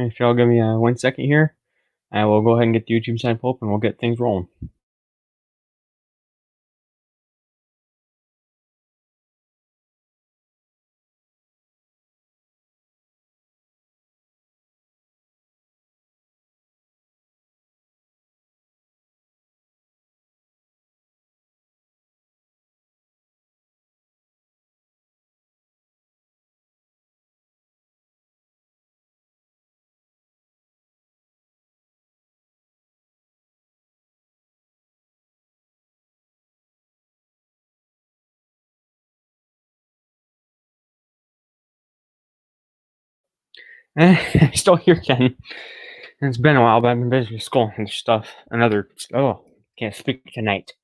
If y'all give me 1 second here, I will go ahead and get the YouTube side pulled up and we'll get things rolling. Still here, Ken. It's been a while, but I've been busy with school and stuff. Can't speak tonight.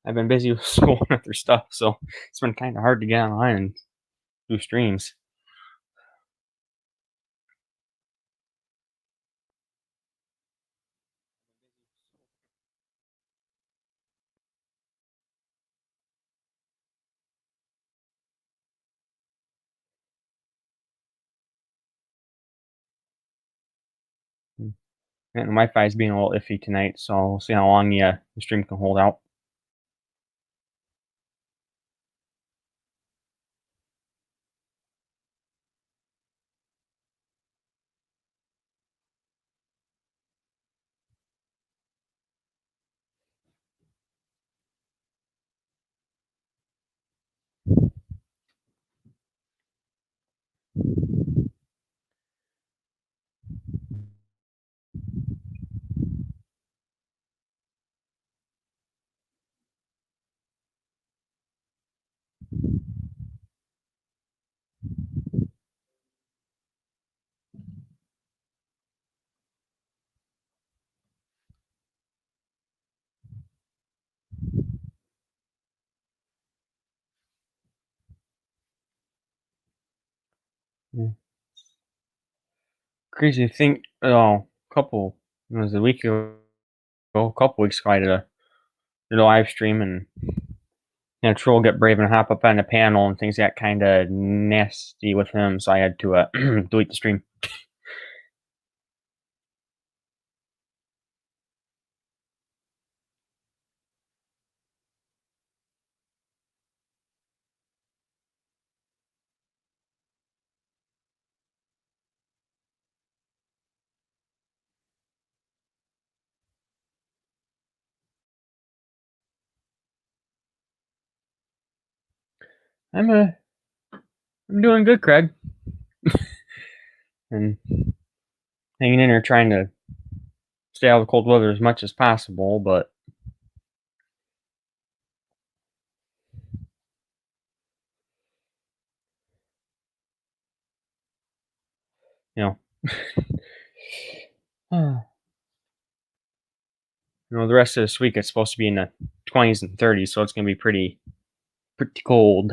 I've been busy with school and other stuff, so it's been kind of hard to get online and do streams. And the Wi-Fi is being a little iffy tonight, so we'll see how long the stream can hold out. Yeah. Crazy to think. It was a week ago, a couple weeks ago, did a live stream and Troll get brave and hop up on the panel, and things got kind of nasty with him, so I had to delete the stream. I'm uh, I'm doing good, Craig, and hanging in there, trying to stay out of the cold weather as much as possible. But you know, the rest of this week it's supposed to be in the 20s and 30s, so it's gonna be pretty cold.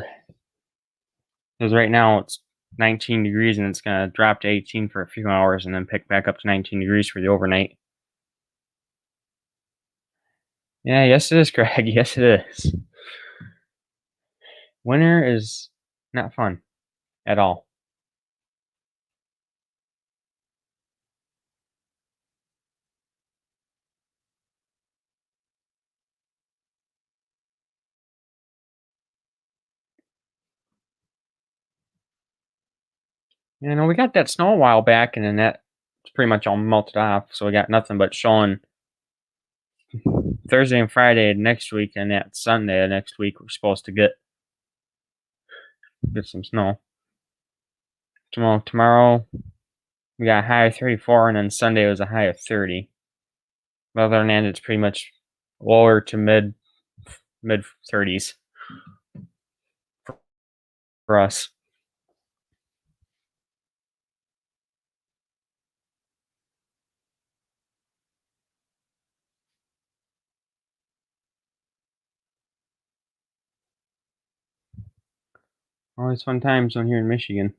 Because right now it's 19 degrees and it's gonna drop to 18 for a few hours and then pick back up to 19 degrees for the overnight. Yeah, yes it is, Craig. Yes it is. Winter is not fun at all. We got that snow a while back, and then that's pretty much all melted off. So we got nothing but showing Thursday and Friday next week, and that Sunday next week we're supposed to get some snow. Tomorrow we got a high of 34, and then Sunday was a high of 30. But other than that, it's pretty much lower to mid 30s for us. Always fun times on here in Michigan.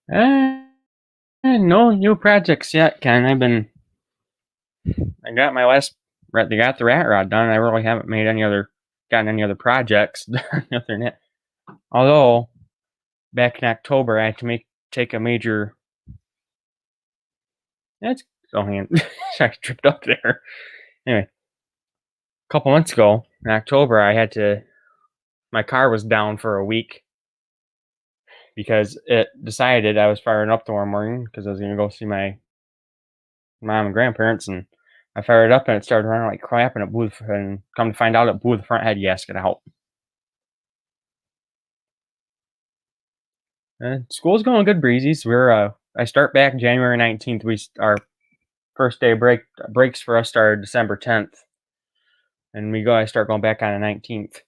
No new projects yet, Ken. I got my last, they got the rat rod done. I really haven't gotten any other projects done other than that. Although, back in October, I had to take a major. That's oh man, I tripped up there. Anyway, a couple months ago in October, my car was down for a week because it decided I was firing up the one morning because I was gonna go see my mom and grandparents, and I fired it up and it started running like crap, and and come to find out, it blew the front head gasket out. School's going good, breezies. I start back January 19th. Our first day breaks for us started December 10th, and I start going back on the 19th.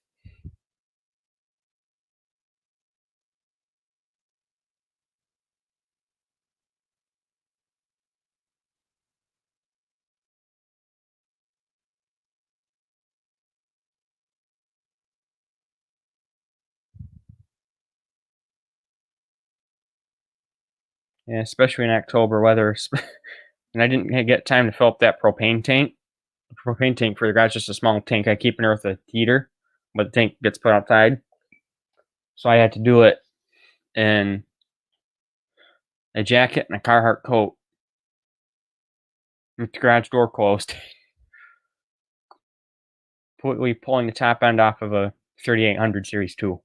Yeah, especially in October weather. And I didn't get time to fill up that propane tank. The propane tank for the garage is just a small tank I keep in there with a heater, but the tank gets put outside. So I had to do it in a jacket and a Carhartt coat with the garage door closed, pulling the top end off of a 3800 Series 2.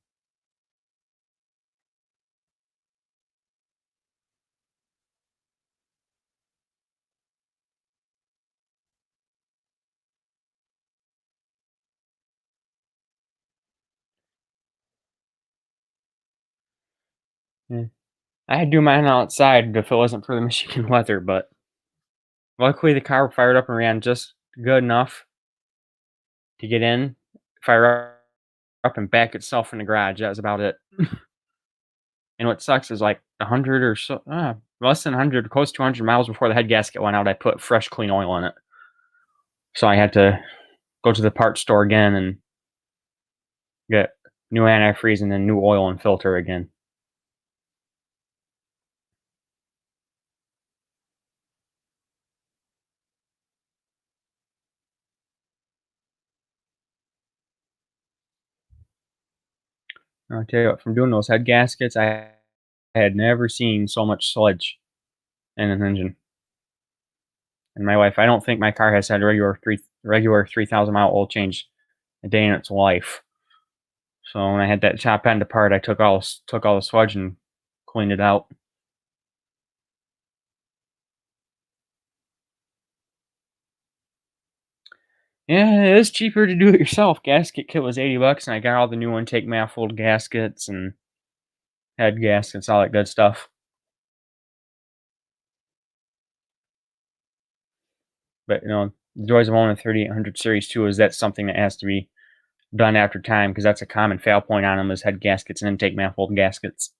Yeah. I had to do mine outside if it wasn't for the Michigan weather, but luckily the car fired up and ran just good enough to get in, fire up, and back itself in the garage. That was about it. And what sucks is like 100 or so, less than 100, close to 100 miles before the head gasket went out, I put fresh, clean oil in it. So I had to go to the parts store again and get new antifreeze and then new oil and filter again. I'll tell you what, from doing those head gaskets, I had never seen so much sludge in an engine. And my wife, I don't think my car has had a regular 3,000 mile oil change a day in its life. So when I had that top end apart, I took all the sludge and cleaned it out. Yeah, it is cheaper to do it yourself. Gasket kit was $80, and I got all the new intake manifold gaskets and head gaskets, all that good stuff. But the joys of owning a 3800 Series 2 is that's something that has to be done after time because that's a common fail point on them is head gaskets and intake manifold gaskets.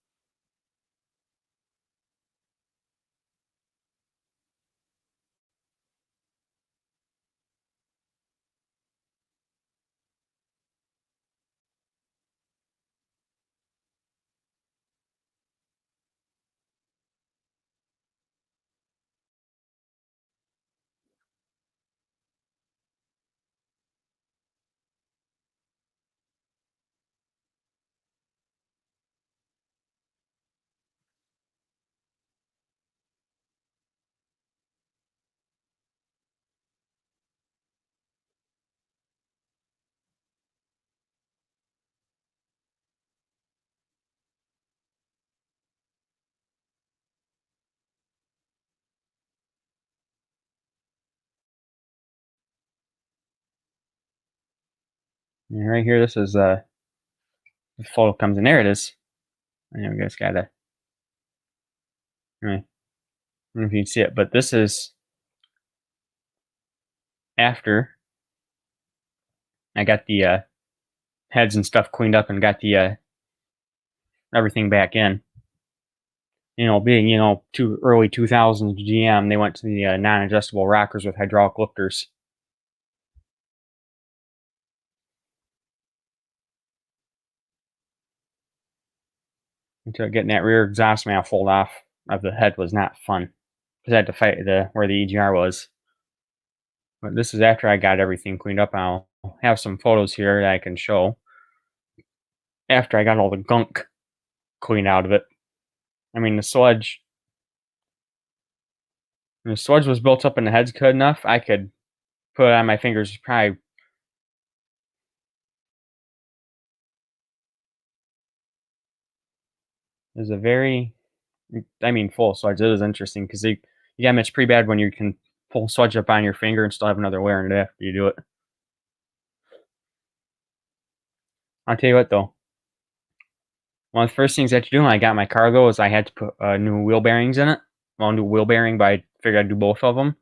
And right here, this is the photo comes in. There it is. I know you guys gotta. Right. I don't know if you can see it, but this is after I got the heads and stuff cleaned up and got the everything back in. Being too early 2000s GM, they went to the non-adjustable rockers with hydraulic lifters. Until getting that rear exhaust manifold off. of the head was not fun because I had to fight where the EGR was. But this is after I got everything cleaned up. I'll have some photos here that I can show after I got all the gunk cleaned out of it. I mean, the sludge was built up in the heads good enough. I could put it on my fingers. Probably is a very, I mean, full sludge. It is interesting because you get it's pretty bad when you can pull sludge up on your finger and still have another layer in it after you do it. I'll tell you what though. One of the first things I had to do when I got my car though is I had to put new wheel bearings in it. Well, new wheel bearing, but I figured I'd do both of them.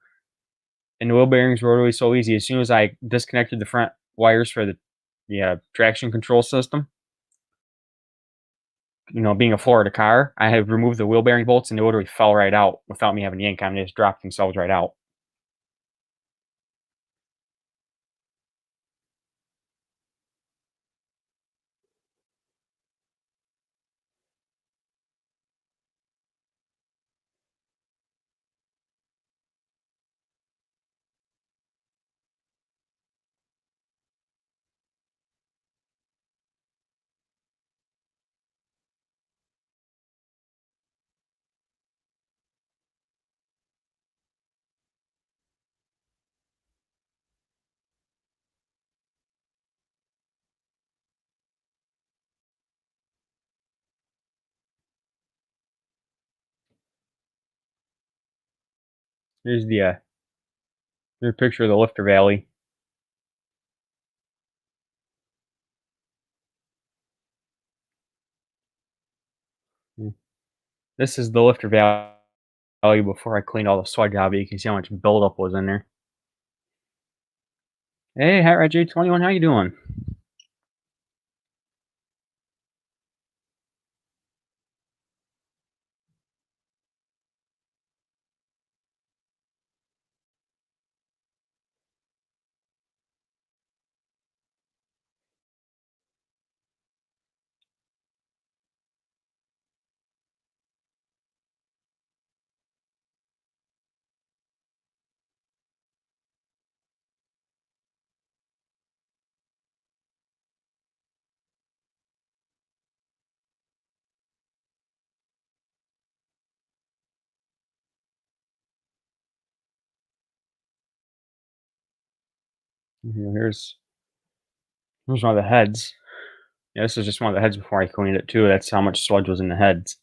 And the wheel bearings were really so easy. As soon as I disconnected the front wires for the traction control system, being a Florida car, I had removed the wheel bearing bolts and they literally fell right out without me having to yank on them. They just dropped themselves right out. Here's the picture of the lifter valley. Mm. This is the lifter valley before I cleaned all the sludge out of it. You can see how much buildup was in there. Hey, Hat Red J21, how you doing? Here's one of the heads. Yeah, this is just one of the heads before I cleaned it too. That's how much sludge was in the heads.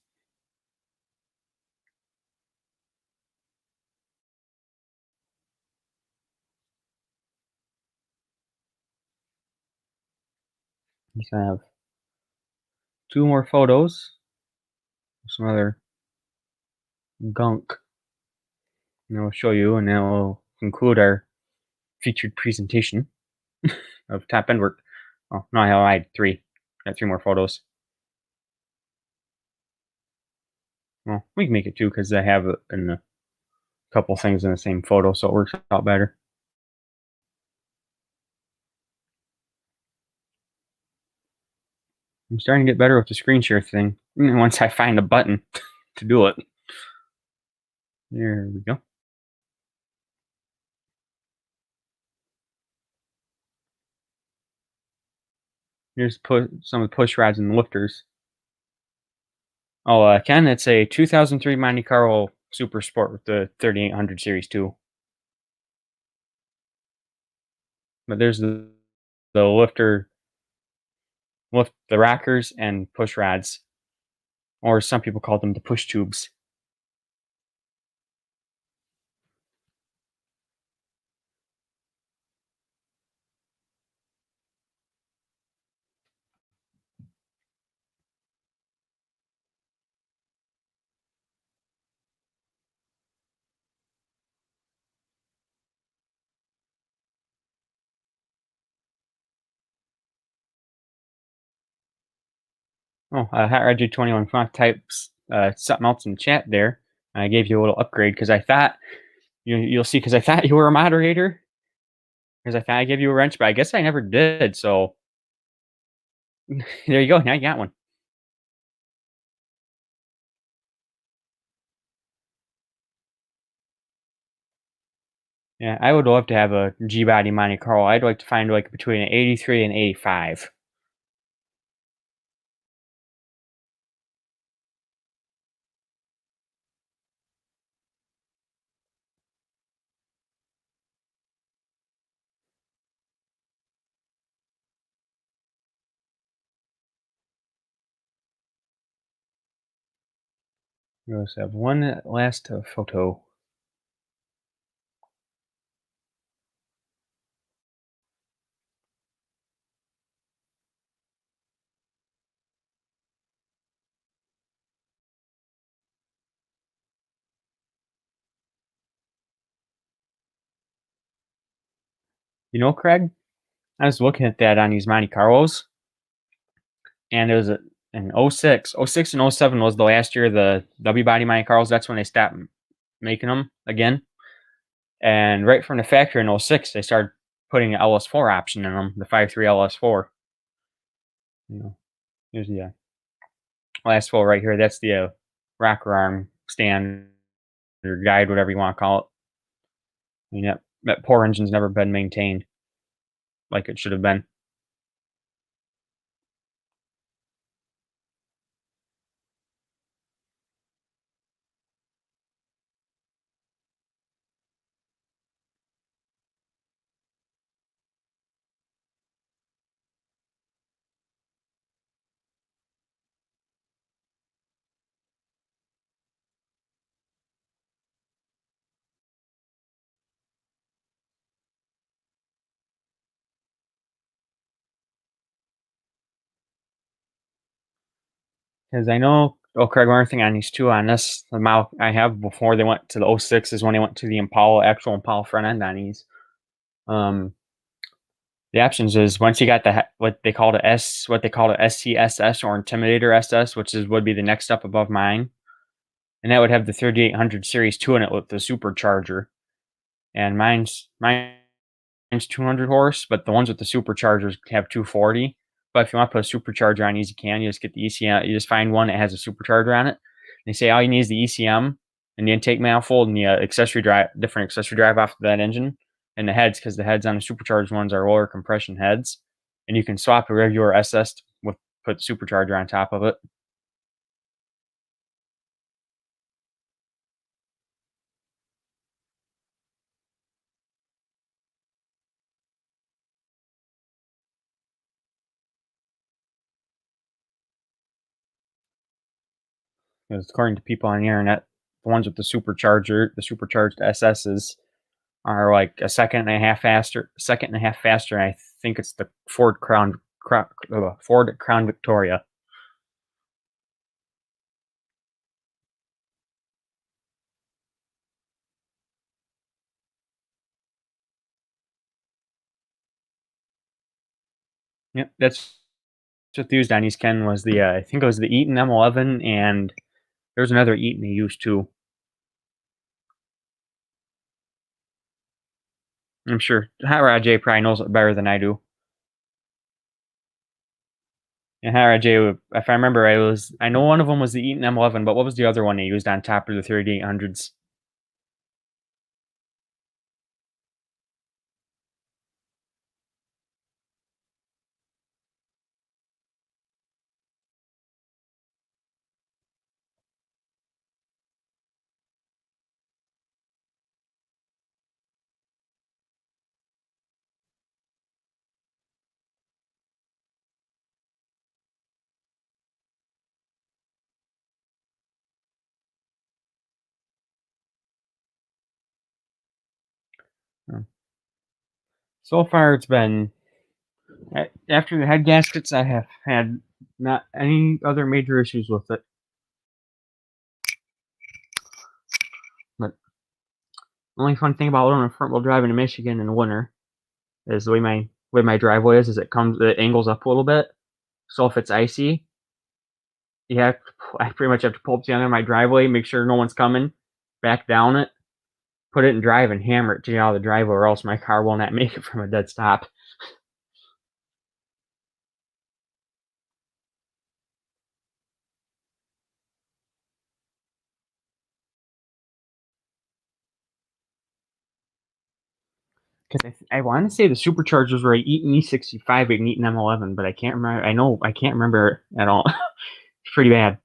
Just have two more photos. Some other gunk. And I'll show you, and then we'll conclude our featured presentation of top end work. Oh no, I had three. Got three more photos. Well, we can make it two because I have it in a couple things in the same photo, so it works out better. I'm starting to get better with the screen share thing. Once I find a button to do it. There we go. Here's some of the push rods and lifters. Oh, Ken, it's a 2003 Monte Carlo Super Sport with the 3800 Series 2. But there's the lifter, the rockers and push rods, or some people call them the push tubes. Oh, HotRJ21 Funk types something else in the chat there. I gave you a little upgrade because I thought you'll see because I thought you were a moderator because I thought I gave you a wrench, but I guess I never did. So there you go. Now you got one. Yeah, I would love to have a G-body Monte Carlo. I'd like to find like between an 83 and 85. We also have one last photo. You know, Craig, I was looking at that on these Monte Carlos, and there was a in '06 and '07 was the last year of the W body Monte Carlos. That's when they stopped making them again. And right from the factory in '06, they started putting the LS4 option in them, the 5.3 LS4. You know, here's the last four right here. That's the rocker arm stand or guide, whatever you want to call it. I mean, that poor engine's never been maintained like it should have been. 'Cause I know Craig, one thing on these 2 on this, the model I have before they went to the '06 is when they went to the Impala, actual Impala front end on these. Um, the options is once you got what they call the SCSS or Intimidator SS, which is would be the next step above mine, and that would have the 3800 Series 2 in it with the supercharger, and mine's 200 horse, but the ones with the superchargers have 240. But if you want to put a supercharger on these, you can. You just get the ECM. You just find one that has a supercharger on it. They say all you need is the ECM and the intake manifold and the different accessory drive off of that engine and the heads, because the heads on the supercharged ones are lower compression heads, and you can swap a regular SS with put the supercharger on top of it. Because according to people on the internet, the ones with the supercharged SSs are like a second and a half faster. And I think it's the Ford Crown Victoria. Yep, that's what they used on East Ken was the I think it was the Eaton M11, and there's another Eaton they used too. I'm sure Hot Rod J probably knows it better than I do. And Hot Rod J, if I remember right, I know one of them was the Eaton M11, but what was the other one they used on top of the 3800s? Hmm. So far, it's been after the head gaskets. I have had not any other major issues with it. But the only fun thing about living front wheel drive in Michigan in the winter is the way my driveway is it angles up a little bit. So if it's icy, I pretty much have to pull up to the end of my driveway, make sure no one's coming, back down it, put it in drive, and hammer it to get out of the driveway, or else my car will not make it from a dead stop. Because I want to say the superchargers were Eaton E65 and Eaton M11, but I can't remember. I can't remember at all. It's pretty bad.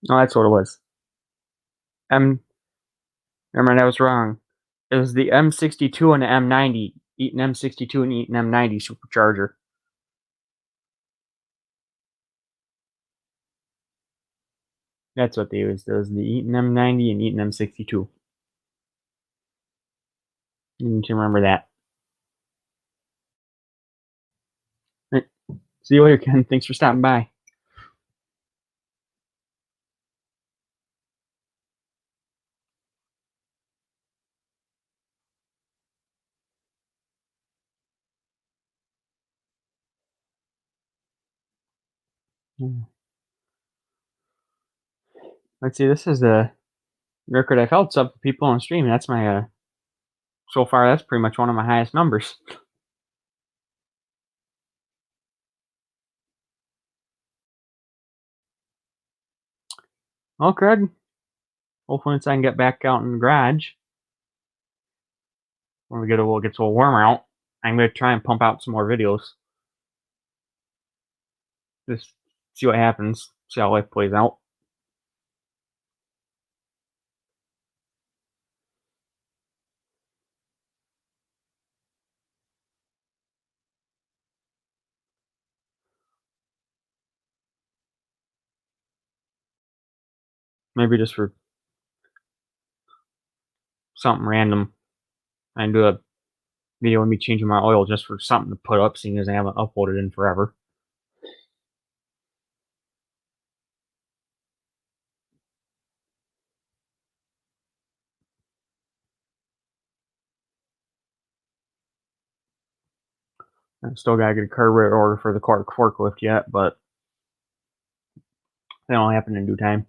No, that's what it was. M. Never mind, I was wrong. It was the M62 and the M90. Eaton M62 and Eaton M90 supercharger. That's what they used. It was the Eaton M90 and Eaton M62. You need to remember that. Right. See you later, Ken. Thanks for stopping by. Let's see. This is the record I've held sub for people on stream. That's my so far. That's pretty much one of my highest numbers. Well, Craig. Hopefully, once I can get back out in the garage when we get a little gets a little warmer out, I'm gonna try and pump out some more videos. Just see what happens. See how life plays out. Maybe just for something random. I can do a video of me changing my oil just for something to put up, seeing as I haven't uploaded in forever. I still gotta get a carburetor order for the forklift yet, but that'll happen in due time.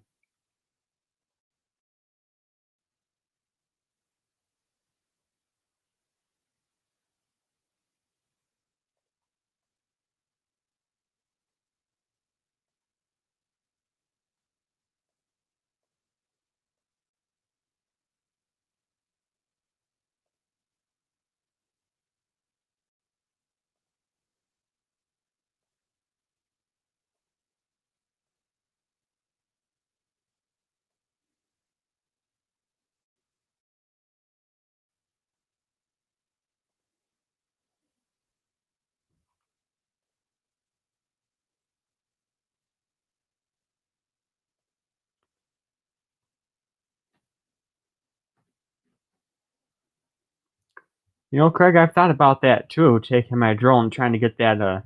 You know, Craig, I've thought about that too, taking my drill and trying to get that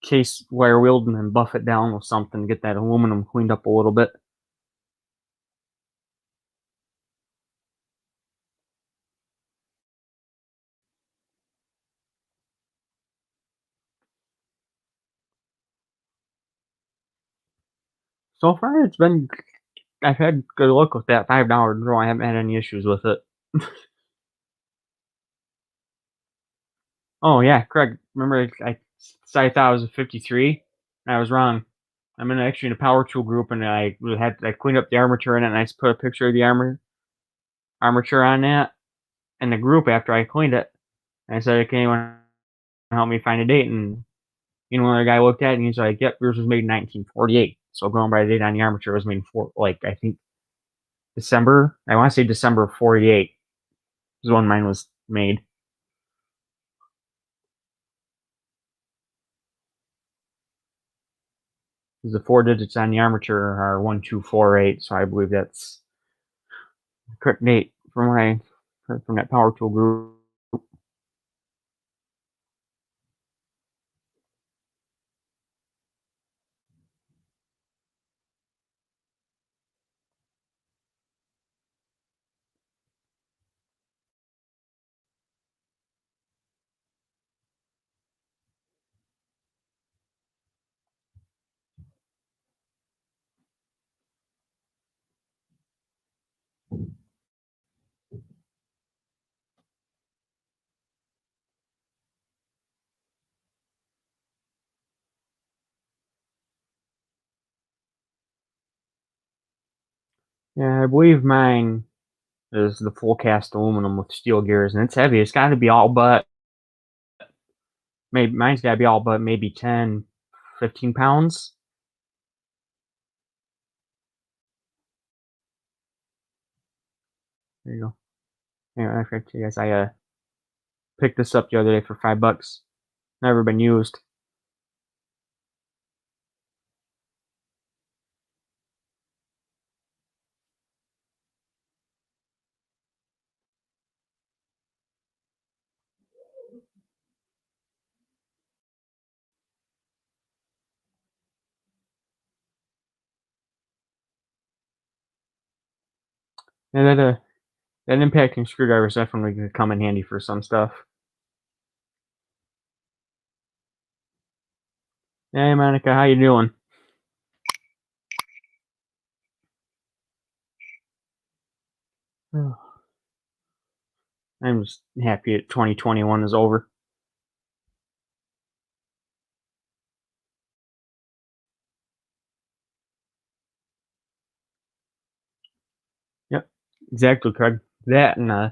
case wire wheeled and then buff it down with something, get that aluminum cleaned up a little bit. So far, I've had good luck with that $5 drill. I haven't had any issues with it. Oh yeah, Craig, remember I thought I was a 53? I was wrong. I'm actually in a power tool group, and I cleaned up the armature in it, and I just put a picture of the armature on that in the group after I cleaned it. And I said, "Can anyone help me find a date?" And another guy looked at it and he's like, "Yep, yours was made in 1948." So going by the date on the armature, it was made in I think December. I want to say December of '48 is when mine was made. Because the 4 digits on the armature are 1248, so I believe that's the correct date from what I heard from that power tool group. Yeah, I believe mine is the full cast aluminum with steel gears, and it's heavy. It's got to be all but maybe mine's got to be all but maybe 10, 15 pounds. There you go. Yeah, I forgot to you guys. I picked this up the other day for $5. Never been used. And that impacting screwdriver is definitely gonna come in handy for some stuff. Hey, Monica, how you doing? I'm just happy that 2021 is over. Yep, exactly, Craig. That and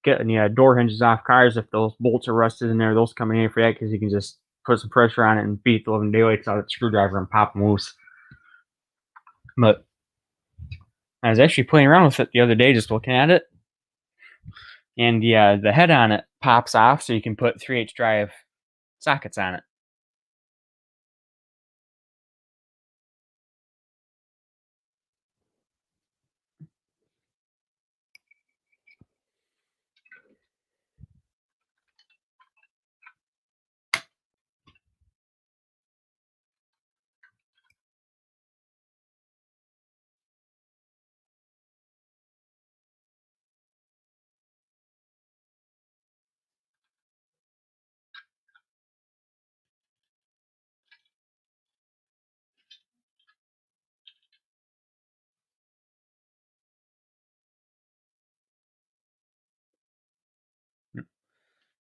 getting the door hinges off cars if those bolts are rusted in there. Those come in handy for that because you can just put some pressure on it and beat the living daylights out of the screwdriver and pop them loose. But I was actually playing around with it the other day, just looking at it, and the head on it pops off, so you can put 3/8 drive sockets on it.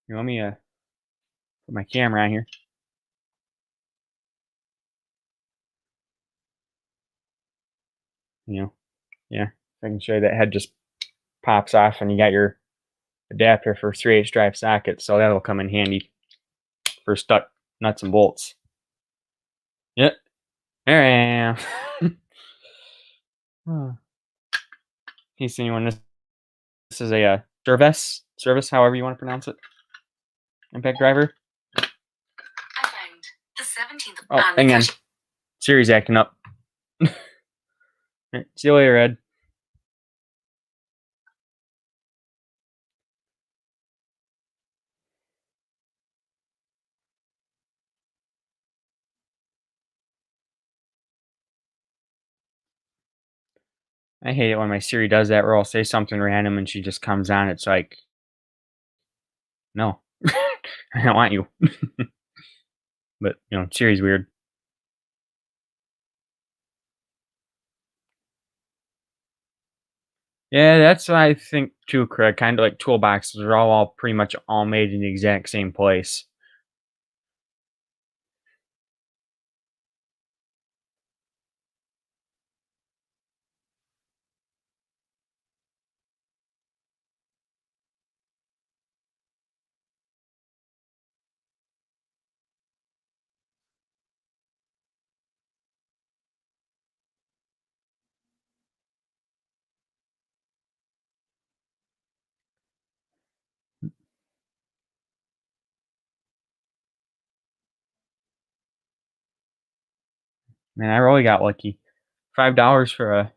You want me to put my camera on here? You know, yeah. I can show you that head just pops off, and you got your adapter for 3/8 drive socket, so that'll come in handy for stuck nuts and bolts. Yep, there I am. In case anyone, this is a service, however you want to pronounce it. Impact driver. I found the 17th. Oh, hang on. Siri's acting up. See you later, Ed. I hate it when my Siri does that, where I'll say something random and she just comes on. It's like, no, I don't want you. But Siri's weird. Yeah, that's what I think too, Craig. Kind of like toolboxes are all pretty much all made in the exact same place. Man, I really got lucky. $5 for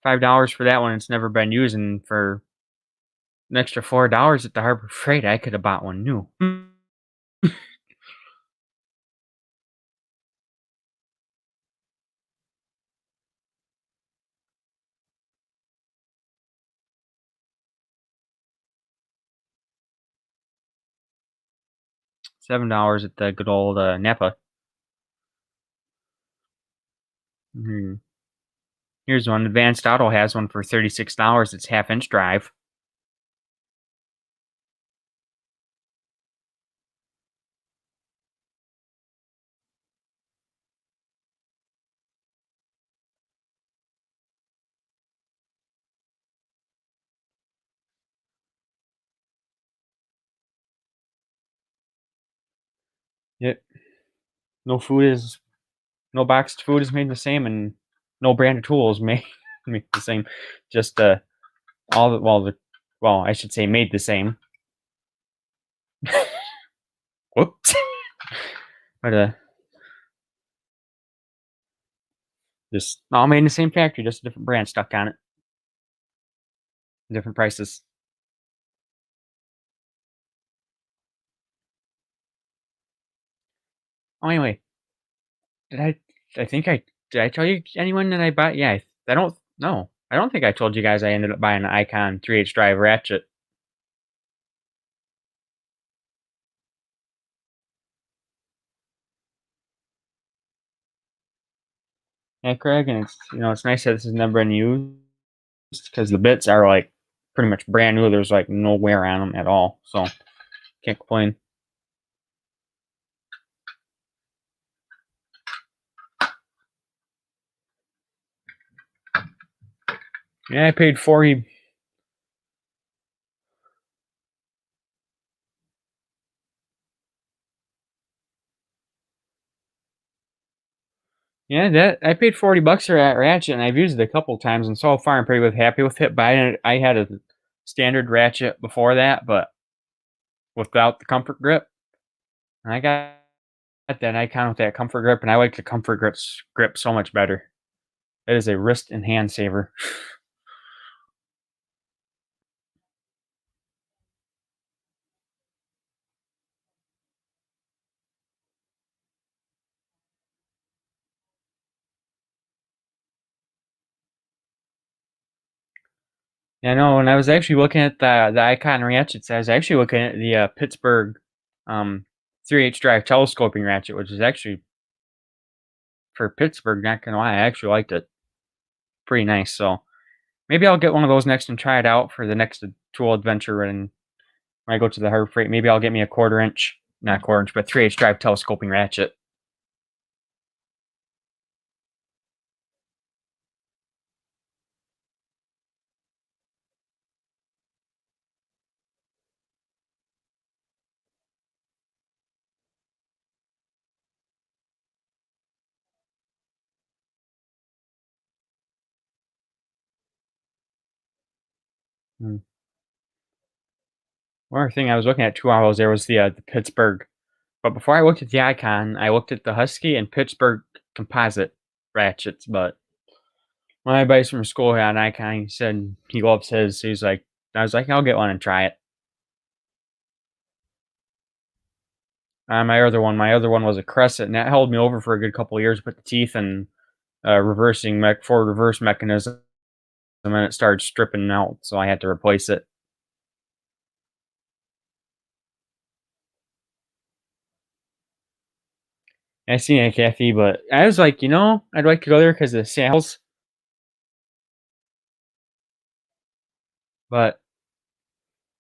that one. It's never been used, and for an extra $4 at the Harbor Freight, I could have bought one new. $7 at the good old Napa. Here's one. Advanced Auto has one for $36. It's half-inch drive. Yep. No food is no boxed food is made the same, and no branded tools made the same. Just all well, I should say made the same. Whoops. But just all made in the same factory, just a different brand stuck on it, different prices. Oh, anyway, did I think I did I tell you anyone that I bought? Yeah, I don't know. I don't think I told you guys I ended up buying an Icon 3H drive ratchet. Yeah, Craig, and it's nice that this has never been used because the bits are like pretty much brand new. There's like no wear on them at all, so can't complain. Yeah, I paid 40. Yeah, that I paid $40 for that ratchet, and I've used it a couple times, and so far I'm pretty happy with it. But I had a standard ratchet before that, but without the comfort grip. And I got that Icon with that comfort grip, and I like the comfort grip so much better. It is a wrist and hand saver. Yeah, no, when I was actually looking at the Icon ratchets, I was actually looking at the Pittsburgh 3H drive telescoping ratchet, which is actually for Pittsburgh. Not gonna lie, I actually liked it. Pretty nice. So maybe I'll get one of those next and try it out for the next tool adventure. And when I go to the Harbor Freight, maybe I'll get me a quarter inch, not quarter inch, but 3H drive telescoping ratchet. Hmm. One other thing I was looking at 2 hours there was the Pittsburgh. But before I looked at the Icon, I looked at the Husky and Pittsburgh composite ratchets. But my buddy from school had an Icon. He said he loves his. So he's like, I was like, I'll get one and try it. My other one was a Crescent, and that held me over for a good couple of years. Put the teeth and forward reverse mechanism, and then it started stripping out, so I had to replace it. I seen it at Kathy, but I was like, I'd like to go there because of the sales. But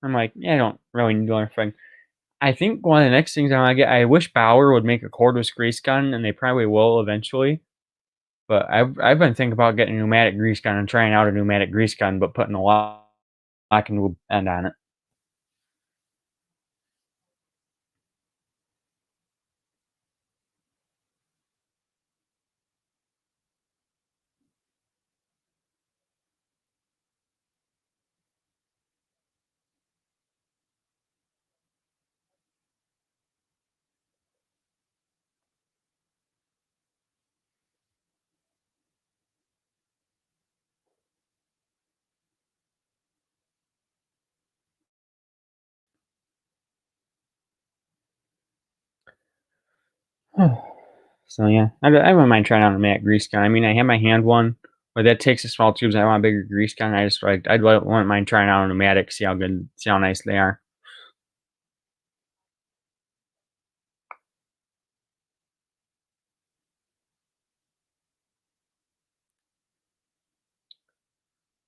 I'm like, yeah, I don't really need anything. I think one of the next things I want to get, I wish Bauer would make a cordless grease gun, and they probably will eventually. But I've been thinking about getting a pneumatic grease gun and trying out a pneumatic grease gun, but putting a lock and loop end on it. So yeah, I wouldn't mind trying out a pneumatic grease gun. I mean, I have my hand one, but that takes the small tubes. I want a bigger grease gun. I wouldn't mind trying out a pneumatic. See how nice they are.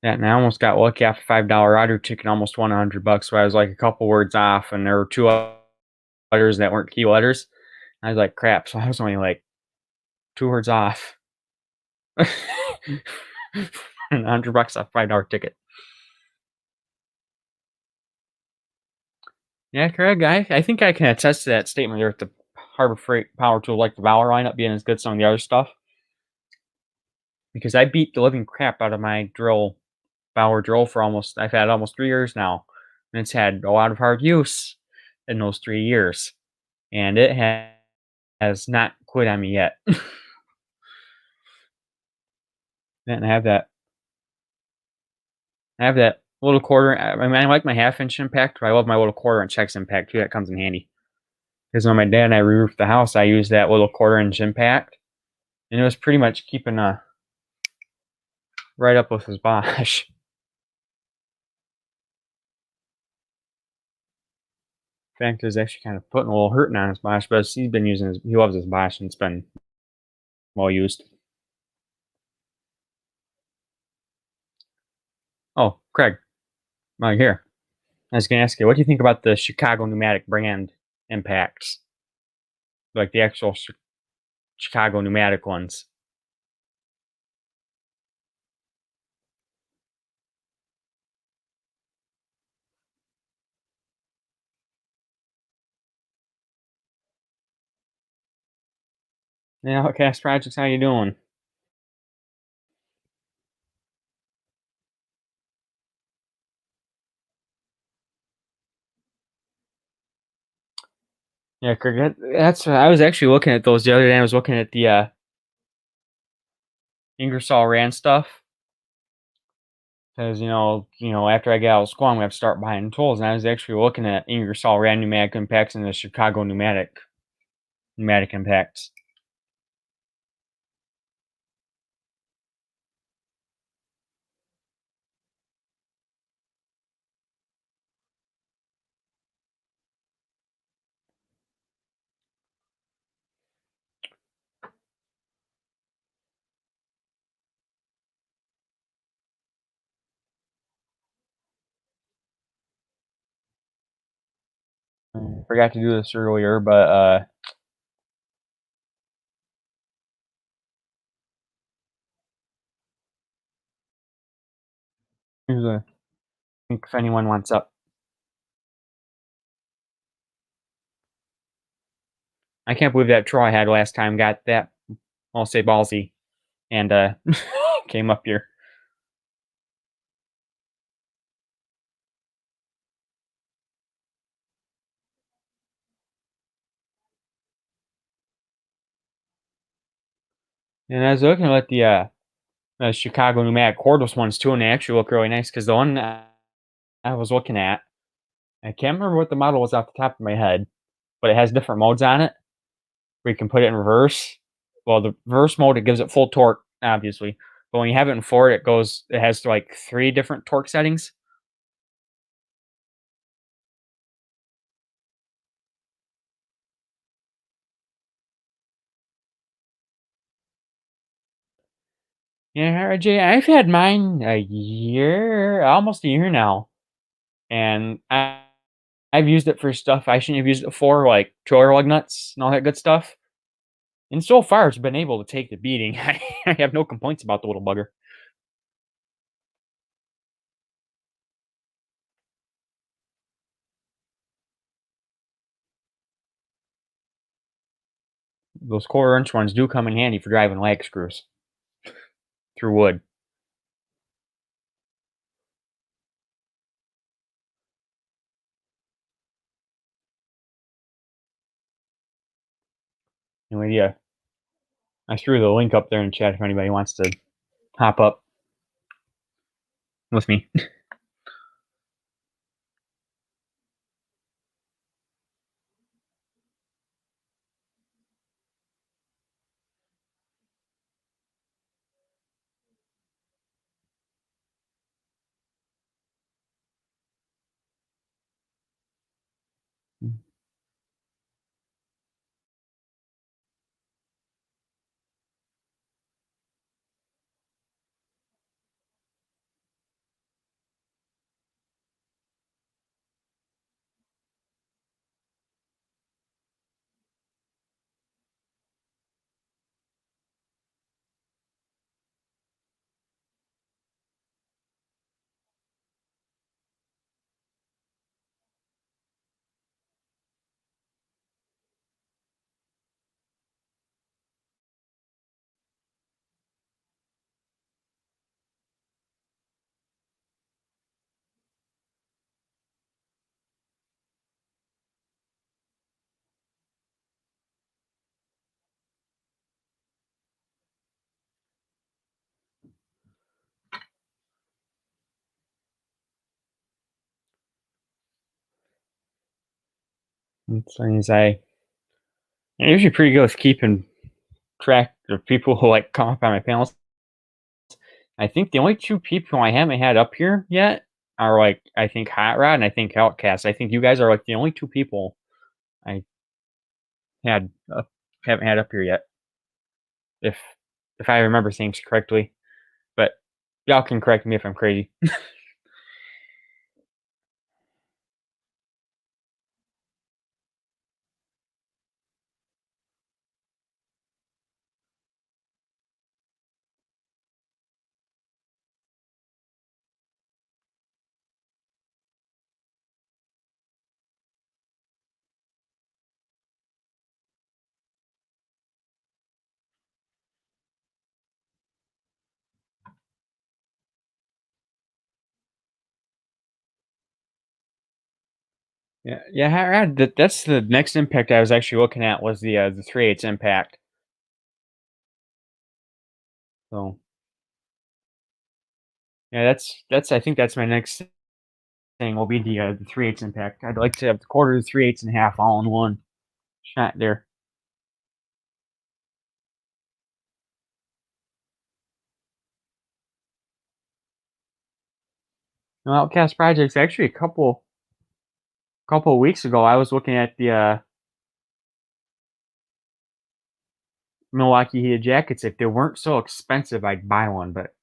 Yeah, and I almost got lucky after $5 order ticket. Almost won $100. So I was like a couple words off, and there were two letters that weren't key letters. I was like, crap. So I was only like 2 words off. $100 off $5 ticket. Yeah, Craig, I think I can attest to that statement there with the Harbor Freight power tool like the Valor lineup being as good as some of the other stuff. Because I beat the living crap out of my Valor drill for I've had almost 3 years now. And it's had a lot of hard use in those 3 years. And it has not quit on me yet. And I have that little quarter. I mean, I like my half-inch impact, but I love my little quarter-inch hex impact too. That comes in handy. Because when my dad and I re-roofed the house, I used that little quarter-inch impact, and it was pretty much keeping right up with his Bosch. In fact, it was actually kind of putting a little hurting on his Bosch, but he's been using he loves his Bosch, and it's been well used. Oh, Craig, right here. I was gonna ask you, what do you think about the Chicago Pneumatic brand impacts, like the actual Chicago Pneumatic ones? Yeah, Outcast Projects, how you doing? Yeah, Craig, that's I was actually looking at those the other day. I was looking at the Ingersoll Rand stuff because after I get out of school, I'm gonna have to start buying tools. And I was actually looking at Ingersoll Rand pneumatic impacts and the Chicago pneumatic impacts. I forgot to do this earlier, but here's a link if anyone wants up. I can't believe that Troy I had last time got that, I'll say ballsy, and came up here. And I was looking at the Chicago pneumatic cordless ones too, and they actually look really nice. Because the one I was looking at, I can't remember what the model was off the top of my head, but it has different modes on it where you can put it in reverse. Well, the reverse mode, it gives it full torque, obviously. But when you have it in forward, it has like 3 different torque settings. Yeah, RJ, I've had mine almost a year now, and I've used it for stuff I shouldn't have used it for, like trailer lug nuts and all that good stuff. And so far, it's been able to take the beating. I have no complaints about the little bugger. Those quarter-inch ones do come in handy for driving lag screws through wood. Anyway, yeah, I threw the link up there in chat if anybody wants to hop up with me. It's funny as I'm usually pretty good with keeping track of people who like come up on my panels. I think the only two people I haven't had up here yet are like I think Hot Rod and I think Outcast. I think you guys are like the only two people I had haven't had up here yet. If if I remember things correctly, but y'all can correct me if I'm crazy. Yeah, yeah, Hot Rod. That's the next impact I was actually looking at was the 3/8 impact. So yeah, that's I think that's my next thing will be the 3/8 impact. I'd like to have the quarter, the 3/8 and a half all in one shot there. No, Outcast Projects actually a couple of weeks ago I was looking at the Milwaukee heated jackets. If they weren't so expensive, I'd buy one, but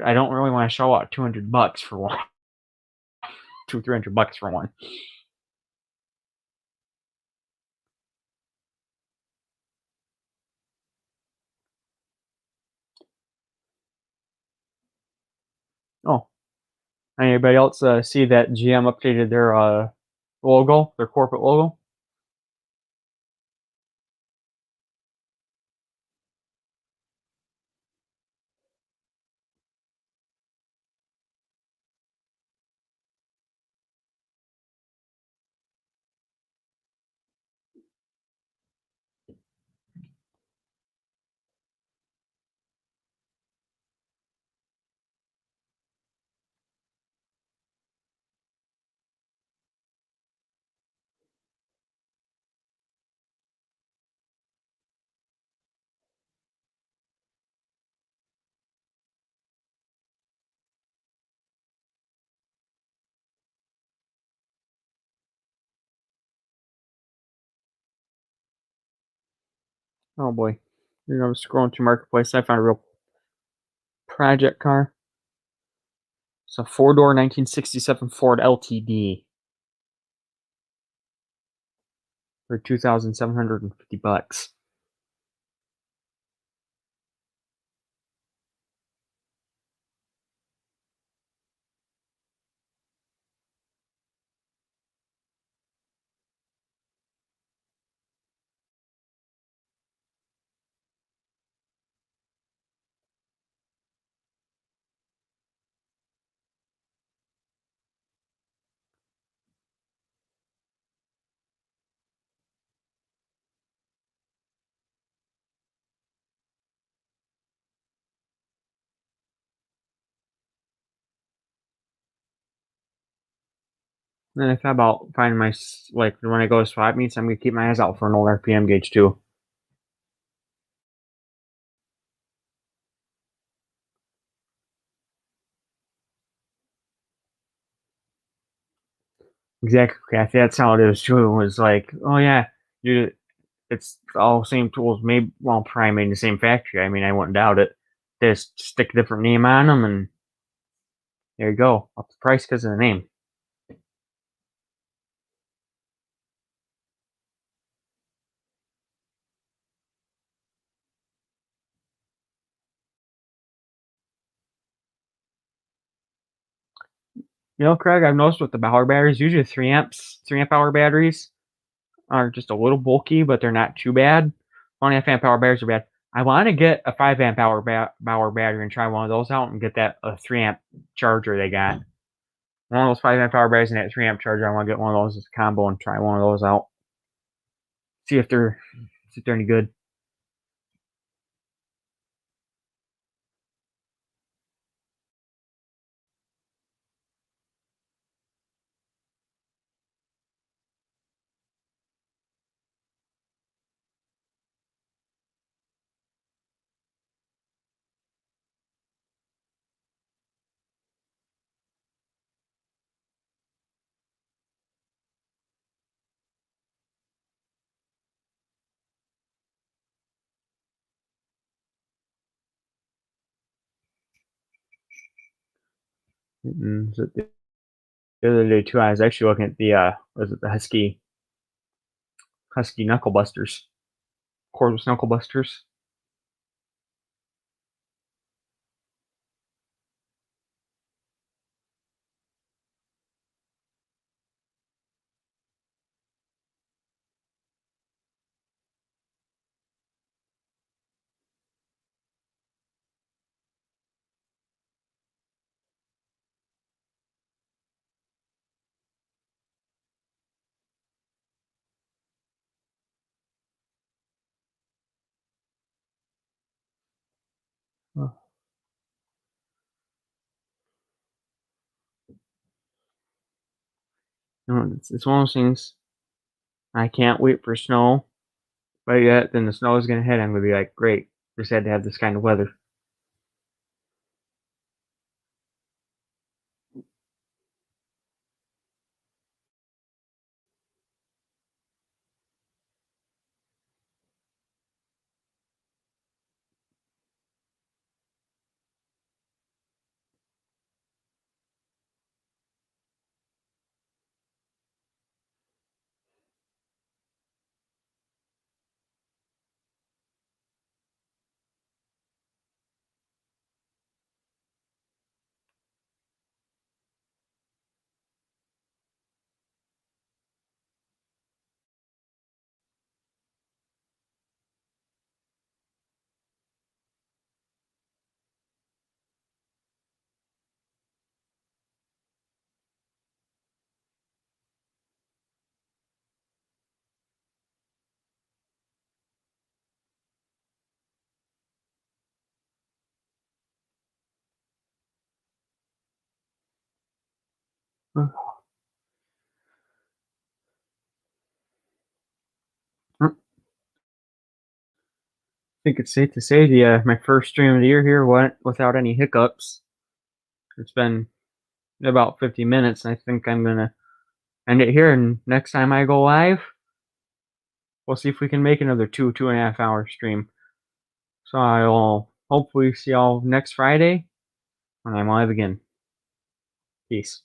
I don't really want to shell out $200 for one, $300 for one. Oh, anybody else see that GM updated their logo, their corporate logo? Oh boy, I'm scrolling through Marketplace. I found a real project car. It's a four-door 1967 Ford LTD for $2,750. Then I thought about finding like when I go to swap meets, I'm gonna keep my eyes out for an old RPM gauge too. Exactly, Kathy. That's how it is too. It was like, oh yeah, you. It's all same tools, maybe well, probably made in the same factory. I mean, I wouldn't doubt it. They just stick a different name on them, and there you go. Up the price because of the name. Craig, I've noticed with the Bauer batteries, usually 3 amp hour batteries are just a little bulky, but they're not too bad. 1.5 amp hour batteries are bad. I want to get a 5 amp hour Bauer battery and try one of those out and get that a 3 amp charger they got. One of those 5 amp hour batteries and that 3 amp charger. I want to get one of those as a combo and try one of those out. See if they're any good. So the other day too, I was actually looking at the was it the Husky Knuckle Busters, cordless Knuckle Busters. Oh, it's one of those things. I can't wait for snow, but yet then the snow is gonna hit. I'm gonna be like, great, just had to have this kind of weather. I think it's safe to say my first stream of the year here went without any hiccups. It's been about 50 minutes, and I think I'm gonna end it here. And next time I go live, we'll see if we can make another 2.5 hour stream. So I'll hopefully see y'all next Friday when I'm live again. Peace.